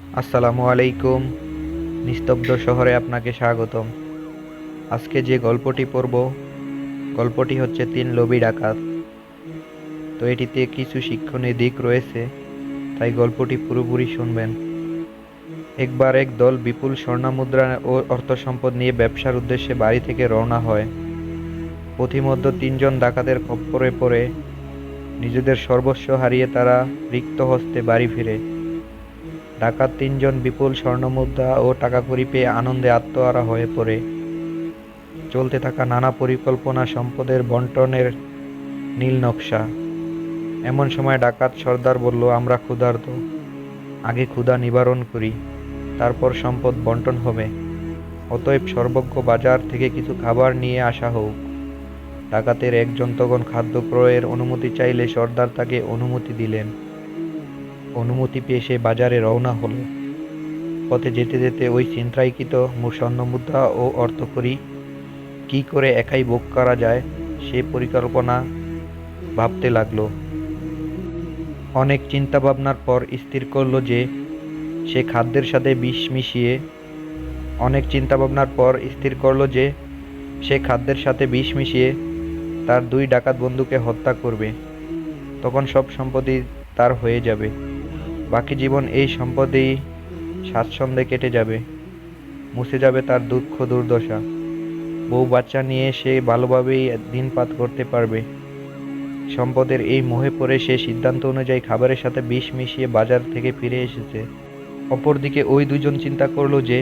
আসসালামু আলাইকুম। নিস্তব্ধ শহরে আপনাকে স্বাগতম। আজকে যে গল্পটি পড়ব, গল্পটি হচ্ছে তিন লোভী ডাকাত। তো এটিতে কিছু শিক্ষণীয় দিক রয়েছে, তাই গল্পটি পুরোপুরি শুনবেন। একবার এক দল বিপুল স্বর্ণমুদ্রা ও অর্থসম্পদ নিয়ে ব্যবসার উদ্দেশ্যে বাড়ি থেকে রওনা হয়। পথিমধ্যে তিনজন ডাকাতের খপ্পরে পড়ে নিজেদের সর্বস্ব হারিয়ে তারা রিক্ত হস্তে বাড়ি ফিরে। ডাকাত তিনজন বিপুল স্বর্ণমুদ্রা ও টাকাকড়ি পেয়ে আনন্দে আত্মহারা হয়ে পড়ে। চলতে থাকা নানা পরিকল্পনা, সম্পদের বন্টনের নীল নকশা। এমন সময় ডাকাত সর্দার বলল, আমরা ক্ষুধার্ত, আগে ক্ষুধা নিবারণ করি, তারপর সম্পদ বন্টন হবে। অতএব সর্বজ্ঞ বাজার থেকে কিছু খাবার নিয়ে আসা হোক। ডাকাতের একজন তখন খাদ্য ক্রয়ের অনুমতি চাইলে সর্দার তাকে অনুমতি দিলেন। অনুমতি পেয়ে সে বাজারে রওনা হলো। পথে যেতে যেতে ওই ছিনতাইকৃত স্বর্ণমুদ্রা ও অর্থকড়ি কি করে একাই ভোগ করা যায় সে পরিকল্পনা ভাবতে লাগলো। অনেক চিন্তা ভাবনার পর স্থির করলো যে সে খাদ্যের সাথে বিষ মিশিয়ে তার দুই ডাকাত বন্ধুকে হত্যা করবে। তখন সব সম্পত্তি তার হয়ে যাবে। বাকি জীবন এই সম্পদেই স্বাচ্ছন্দ্যে কেটে যাবে। মুছে যাবে তার দুঃখ দুর্দশা। বউ বাচ্চা নিয়ে সে ভালোভাবেই দিনপাত করতে পারবে। সম্পদের এই মোহে পড়ে সে সিদ্ধান্ত অনুযায়ী খাবারের সাথে বিষ মিশিয়ে বাজার থেকে ফিরে এসেছে। অপরদিকে ওই দুজন চিন্তা করলো যে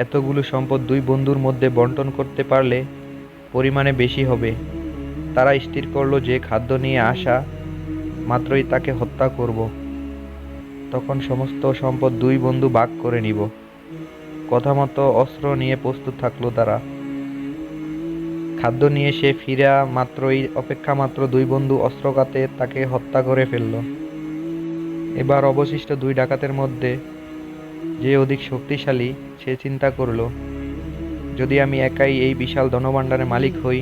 এতগুলো সম্পদ দুই বন্ধুর মধ্যে বন্টন করতে পারলে পরিমাণে বেশি হবে। তারা স্থির করলো যে খাদ্য নিয়ে আসা মাত্রই তাকে হত্যা করব। তখন সমস্ত সম্পদ দুই বন্ধু ভাগ করে নিব। কথা মতো অস্ত্র নিয়ে প্রস্তুত থাকলো তারা। খাদ্য নিয়ে সে ফিরা মাত্রই অপেক্ষা মাত্র দুই বন্ধু অস্ত্রঘাতে তাকে হত্যা করে ফেলল। এবার অবশিষ্ট দুই ডাকাতের মধ্যে যে অধিক শক্তিশালী সে চিন্তা করল, যদি আমি একাই এই বিশাল ধনভাণ্ডারের মালিক হই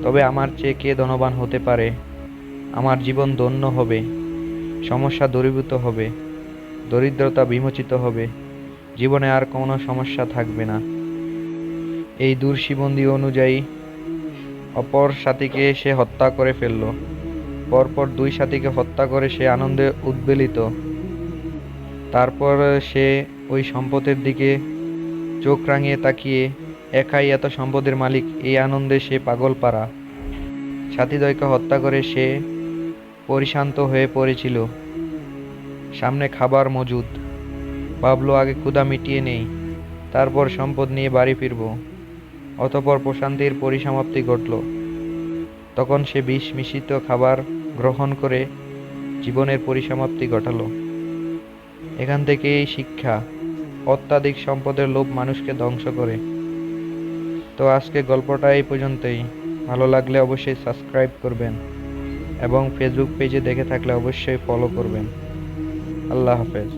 তবে আমার চেয়ে কে ধনবান হতে পারে। আমার জীবন ধন্য হবে, সমস্যা দূরীভূত হবে, দরিদ্রতা বিমোচিত হবে, জীবনে আর কোনো সমস্যা থাকবে না। এই দূরশিবন্দি অনুযায়ী অপর সাথীকে সে হত্যা করে ফেলল। পরপর দুই সাথীকে হত্যা করে সে আনন্দে উদ্বেলিত। তারপর সে ওই সম্পদের দিকে চোখ রাঙিয়ে তাকিয়ে, একাই এত সম্পদের মালিক, এই আনন্দে সে পাগল পারা। সাথীদ্বয়কে হত্যা করে সে পরিশান্ত হয়ে পড়েছিল। সামনে খাবার মজুদ। ভাবলো আগে ক্ষুধা মিটিয়ে নেই, তারপর সম্পদ নিয়ে বাড়ি ফিরব। অতঃপর প্রশান্তির পরিসমাপ্তি ঘটল। তখন সে বিষ মিশ্রিত খাবার গ্রহণ করে জীবনের পরিসমাপ্তি ঘটালো। এখান থেকে এই শিক্ষা, অত্যাধিক সম্পদের লোভ মানুষকে ধ্বংস করে। তো আজকে গল্পটা এই পর্যন্তই। ভালো লাগলে অবশ্যই সাবস্ক্রাইব করবেন এবং ফেসবুক পেজে দেখে থাকলে অবশ্যই ফলো করবেন। আল্লাহ হাফেজ।